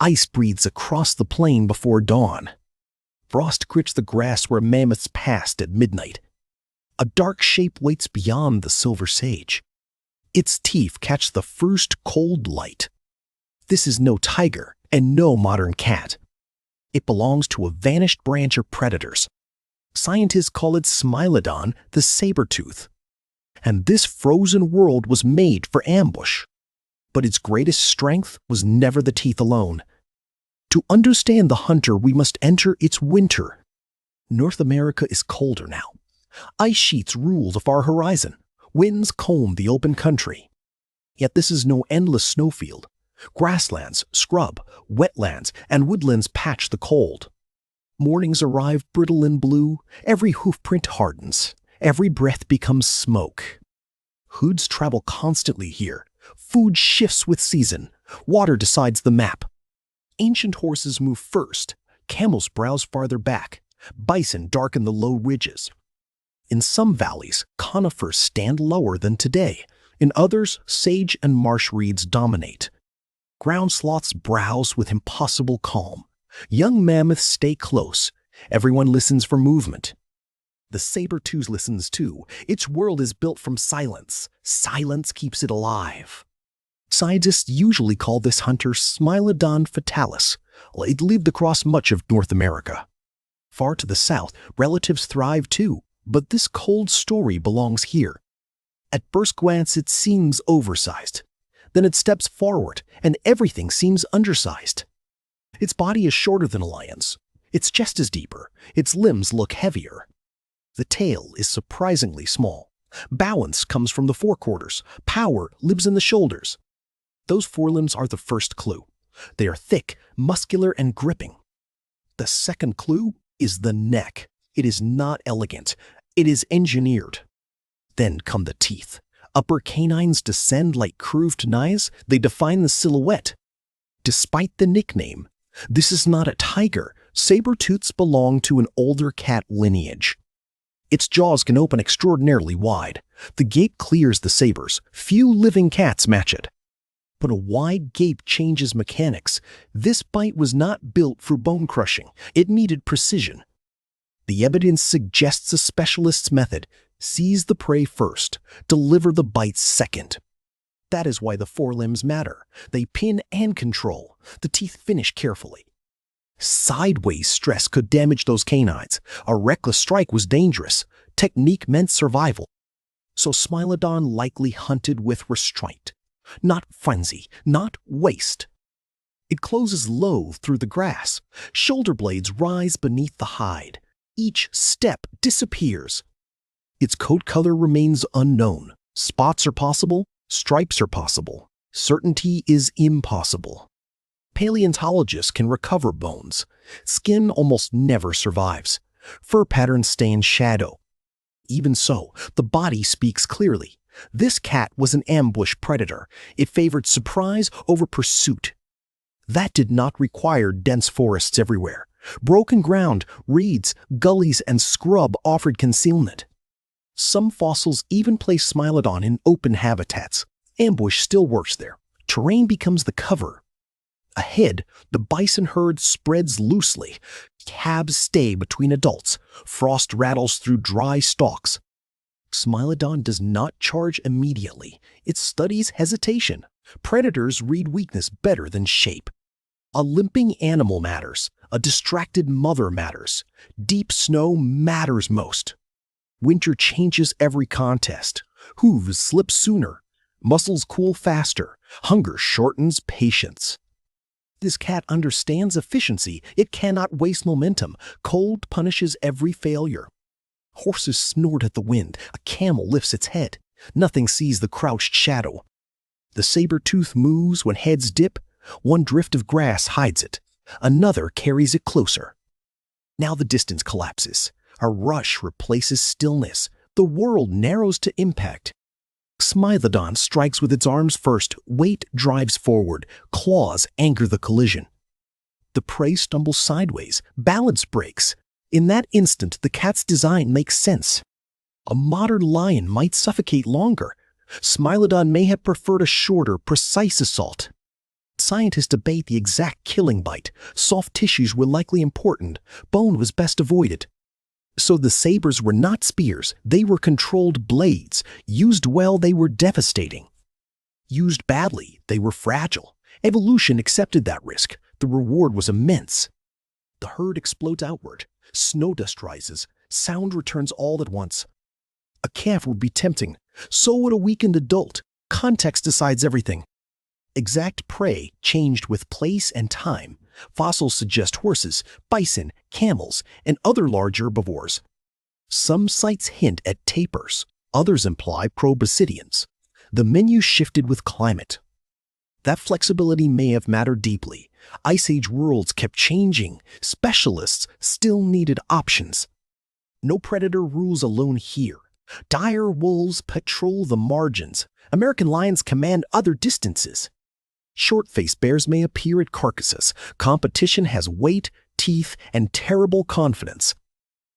Ice breathes across the plain before dawn. Frost grits the grass where mammoths passed at midnight. A dark shape waits beyond the silver sage. Its teeth catch the first cold light. This is no tiger and no modern cat. It belongs to a vanished branch of predators. Scientists call it Smilodon, the Sabertooth. And this frozen world was made for ambush. But its greatest strength was never the teeth alone. To understand the hunter, we must enter its winter. North America is colder now. Ice sheets rule the far horizon. Winds comb the open country. Yet this is no endless snowfield. Grasslands, scrub, wetlands, and woodlands patch the cold. Mornings arrive brittle and blue. Every hoofprint hardens. Every breath becomes smoke. Hoods travel constantly here. Food shifts with season. Water decides the map. Ancient horses move first. Camels browse farther back. Bison darken the low ridges. In some valleys, conifers stand lower than today. In others, sage and marsh reeds dominate. Ground sloths browse with impossible calm. Young mammoths stay close. Everyone listens for movement. The saber-tooth listens too. Its world is built from silence. Silence keeps it alive. Scientists usually call this hunter Smilodon fatalis. It lived across much of North America. Far to the south, relatives thrive too, but this cold story belongs here. At first glance, it seems oversized. Then it steps forward, and everything seems undersized. Its body is shorter than a lion's. Its chest is deeper. Its limbs look heavier. The tail is surprisingly small. Balance comes from the forequarters. Power lives in the shoulders. Those forelimbs are the first clue. They are thick, muscular, and gripping. The second clue is the neck. It is not elegant. It is engineered. Then come the teeth. Upper canines descend like curved knives. They define the silhouette. Despite the nickname, this is not a tiger. Saber-tooths belong to an older cat lineage. Its jaws can open extraordinarily wide. The gape clears the sabers. Few living cats match it. But a wide gape changes mechanics. This bite was not built for bone crushing. It needed precision. The evidence suggests a specialist's method. Seize the prey first, deliver the bite second. That is why the forelimbs matter. They pin and control. The teeth finish carefully. Sideways stress could damage those canines. A reckless strike was dangerous. Technique meant survival. So Smilodon likely hunted with restraint. Not frenzy, not waste. It closes low through the grass. Shoulder blades rise beneath the hide. Each step disappears. Its coat color remains unknown. Spots are possible. Stripes are possible. Certainty is impossible. Paleontologists can recover bones. Skin almost never survives. Fur patterns stay in shadow. Even so, the body speaks clearly. This cat was an ambush predator. It favored surprise over pursuit. That did not require dense forests everywhere. Broken ground, reeds, gullies, and scrub offered concealment. Some fossils even place Smilodon in open habitats. Ambush still works there. Terrain becomes the cover. Ahead, the bison herd spreads loosely. Calves stay between adults. Frost rattles through dry stalks. Smilodon does not charge immediately. It studies hesitation. Predators read weakness better than shape. A limping animal matters. A distracted mother matters. Deep snow matters most. Winter changes every contest. Hooves slip sooner. Muscles cool faster. Hunger shortens patience. This cat understands efficiency. It cannot waste momentum. Cold punishes every failure. Horses snort at the wind. A camel lifts its head. Nothing sees the crouched shadow. The saber-tooth moves when heads dip. One drift of grass hides it. Another carries it closer. Now the distance collapses. A rush replaces stillness. The world narrows to impact. Smilodon strikes with its arms first. Weight drives forward. Claws anchor the collision. The prey stumbles sideways. Balance breaks. In that instant, the cat's design makes sense. A modern lion might suffocate longer. Smilodon may have preferred a shorter, precise assault. scientists debate the exact killing bite. Soft tissues were likely important. Bone was best avoided. So the sabers were not spears. They were controlled blades. Used well, they were devastating. Used badly, they were fragile. Evolution accepted that risk. The reward was immense. The herd explodes outward. Snow dust rises. Sound returns all at once. A calf would be tempting. So would a weakened adult. Context decides everything. Exact prey changed with place and time. Fossils suggest horses, bison, camels, and other large herbivores. Some sites hint at tapirs. Others imply proboscideans. The menu shifted with climate. That flexibility may have mattered deeply. Ice Age worlds kept changing. Specialists still needed options. No predator rules alone here. Dire wolves patrol the margins. American lions command other distances. Short-faced bears may appear at carcasses. Competition has weight, teeth, and terrible confidence.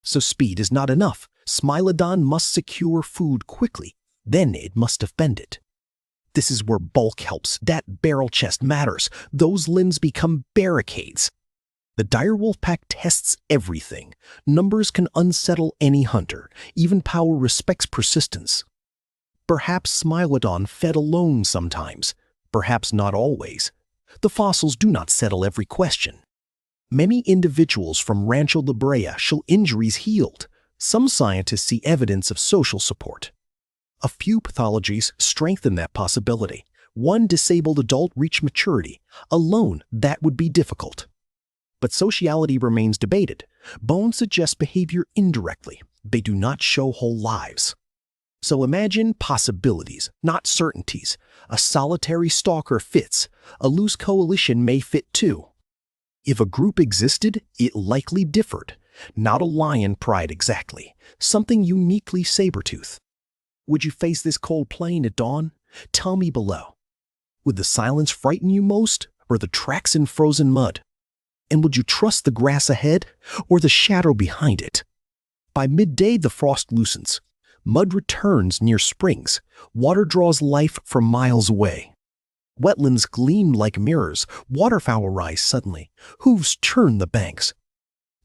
So speed is not enough. Smilodon must secure food quickly. Then it must defend it. This is where bulk helps. That barrel chest matters. Those limbs become barricades. The direwolf pack tests everything. Numbers can unsettle any hunter. Even power respects persistence. Perhaps Smilodon fed alone sometimes. Perhaps not always. The fossils do not settle every question. Many individuals from Rancho La Brea show injuries healed. Some scientists see evidence of social support. A few pathologies strengthen that possibility. One disabled adult reached maturity. Alone, that would be difficult. But sociality remains debated. Bones suggest behavior indirectly. They do not show whole lives. So imagine possibilities, not certainties. A solitary stalker fits. A loose coalition may fit too. If a group existed, it likely differed. Not a lion pride exactly. Something uniquely Sabertooth. Would you face this cold plain at dawn? Tell me below. Would the silence frighten you most, or the tracks in frozen mud? And would you trust the grass ahead, or the shadow behind it? By midday, the frost loosens. Mud returns near springs. Water draws life from miles away. Wetlands gleam like mirrors. Waterfowl rise suddenly. Hooves churn the banks.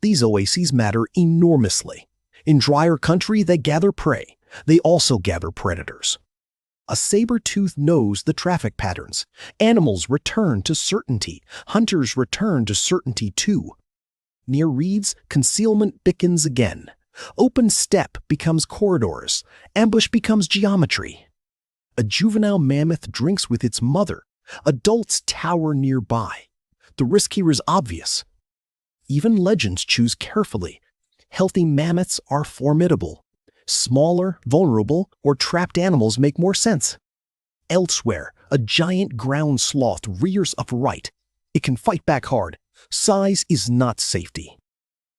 These oases matter enormously. In drier country, they gather prey. They also gather predators. A saber-tooth knows the traffic patterns. Animals return to certainty. Hunters return to certainty too. Near reeds, concealment beckons again. Open steppe becomes corridors. Ambush becomes geometry. A juvenile mammoth drinks with its mother. Adults tower nearby. The risk here is obvious. Even legends choose carefully. Healthy mammoths are formidable. Smaller, vulnerable, or trapped animals make more sense. Elsewhere, a giant ground sloth rears upright. It can fight back hard. Size is not safety.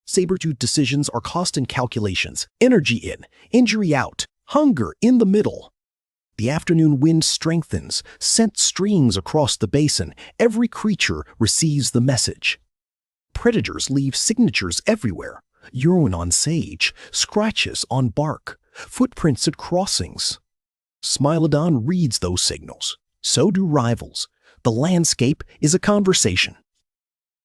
Sabertooth decisions are cost and calculations. Energy in, injury out, hunger in the middle. The afternoon wind strengthens, scent streams across the basin. Every creature receives the message. Predators leave signatures everywhere. Urine on sage, scratches on bark, footprints at crossings. Smilodon reads those signals. So do rivals. The landscape is a conversation.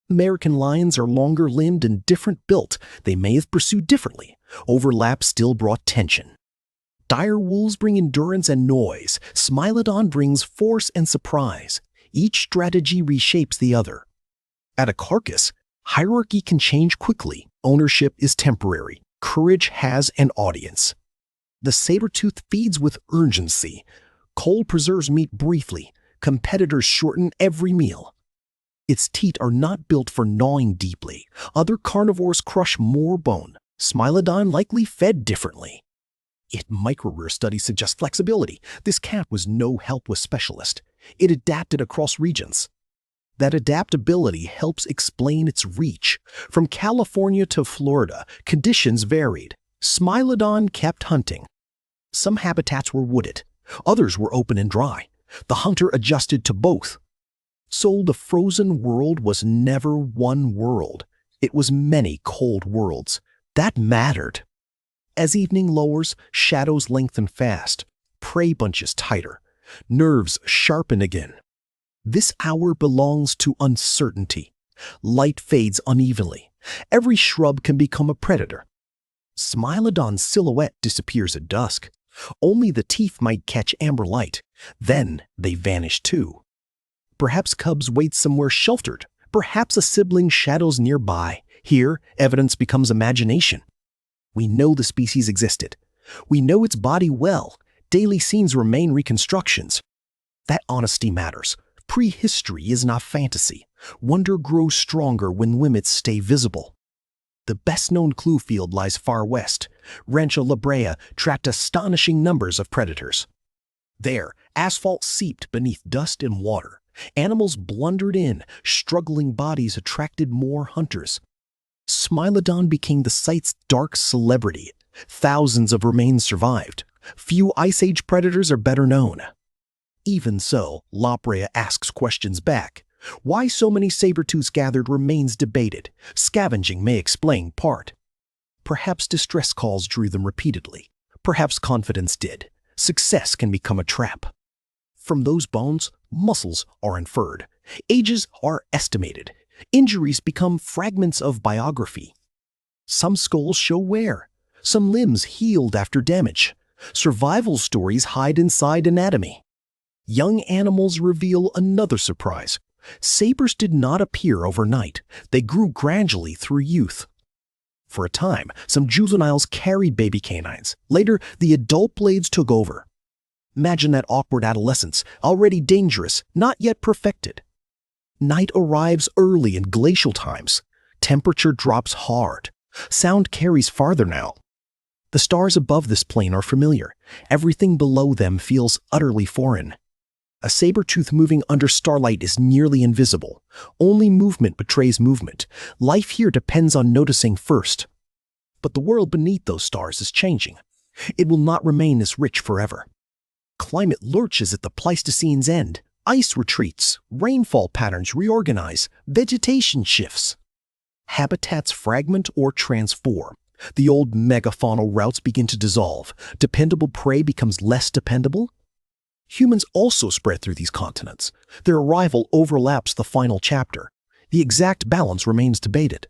American lions are longer-limbed and different built. They may have pursued differently. Overlap still brought tension. Dire wolves bring endurance and noise. Smilodon brings force and surprise. Each strategy reshapes the other. At a carcass, hierarchy can change quickly. Ownership is temporary. Courage has an audience. The saber-tooth feeds with urgency. Cold preserves meat briefly. Competitors shorten every meal. Its teeth are not built for gnawing deeply. Other carnivores crush more bone. Smilodon likely fed differently. Yet micro-rear studies suggest flexibility. This cat was no help with specialist. It adapted across regions. That adaptability helps explain its reach. From California to Florida, conditions varied. Smilodon kept hunting. Some habitats were wooded. Others were open and dry. The hunter adjusted to both. So the frozen world was never one world. It was many cold worlds. That mattered. As evening lowers, shadows lengthen fast. Prey bunches tighter. Nerves sharpen again. This hour belongs to uncertainty. Light fades unevenly. Every shrub can become a predator. Smilodon's silhouette disappears at dusk. Only the teeth might catch amber light. Then they vanish too. Perhaps cubs wait somewhere sheltered. Perhaps a sibling shadows nearby. Here, evidence becomes imagination. We know the species existed. We know its body well. Daily scenes remain reconstructions. That honesty matters. Prehistory is not fantasy. Wonder grows stronger when limits stay visible. The best-known clue field lies far west. Rancho La Brea tracked astonishing numbers of predators. There, asphalt seeped beneath dust and water. Animals blundered in. Struggling bodies attracted more hunters. Smilodon became the site's dark celebrity. Thousands of remains survived. Few Ice Age predators are better known. Even so, La Brea asks questions back. Why so many saber-tooths gathered remains debated. Scavenging may explain part. Perhaps distress calls drew them repeatedly. Perhaps confidence did. Success can become a trap. From those bones, muscles are inferred. Ages are estimated. Injuries become fragments of biography. Some skulls show wear. Some limbs healed after damage. Survival stories hide inside anatomy. Young animals reveal another surprise. Sabers did not appear overnight. They grew gradually through youth. For a time, some juveniles carried baby canines. Later, the adult blades took over. Imagine that awkward adolescence, already dangerous, not yet perfected. Night arrives early in glacial times. Temperature drops hard. Sound carries farther now. The stars above this plane are familiar. Everything below them feels utterly foreign. A saber-tooth moving under starlight is nearly invisible. Only movement betrays movement. Life here depends on noticing first. But the world beneath those stars is changing. It will not remain as rich forever. Climate lurches at the Pleistocene's end. Ice retreats, rainfall patterns reorganize, vegetation shifts. Habitats fragment or transform. The old megafaunal routes begin to dissolve. Dependable prey becomes less dependable. Humans also spread through these continents. Their arrival overlaps the final chapter. The exact balance remains debated.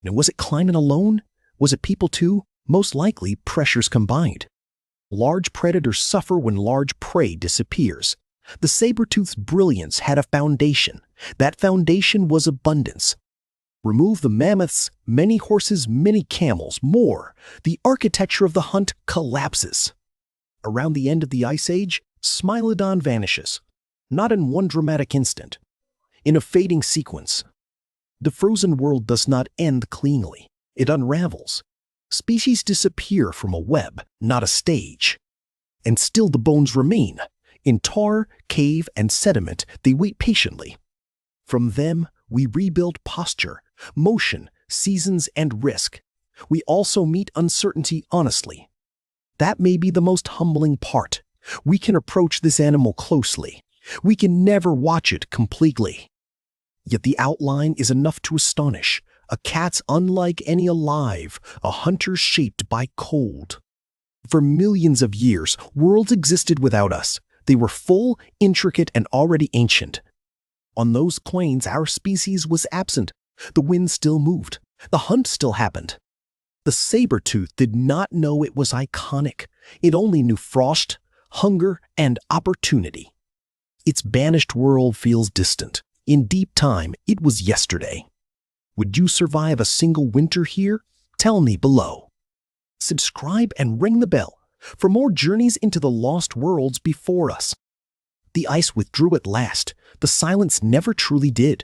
Now, was it climate alone? Was it people too? Most likely, pressures combined. Large predators suffer when large prey disappears. The saber-tooth's brilliance had a foundation. That foundation was abundance. Remove the mammoths, many horses, many camels, more. The architecture of the hunt collapses. Around the end of the Ice Age, Smilodon vanishes. Not in one dramatic instant. In a fading sequence. The frozen world does not end cleanly. It unravels. Species disappear from a web, not a stage. And still the bones remain. In tar, cave, and sediment, they wait patiently. From them, we rebuild posture, motion, seasons, and risk. We also meet uncertainty honestly. That may be the most humbling part. We can approach this animal closely. We can never watch it completely. Yet the outline is enough to astonish. A cat's unlike any alive, a hunter shaped by cold. For millions of years, worlds existed without us. They were full, intricate, and already ancient. On those plains, our species was absent. The wind still moved. The hunt still happened. The saber-tooth did not know it was iconic. It only knew frost, hunger, and opportunity. Its banished world feels distant. In deep time, it was yesterday. Would you survive a single winter here? Tell me below. Subscribe and ring the bell for more journeys into the lost worlds before us. The ice withdrew at last. The silence never truly did.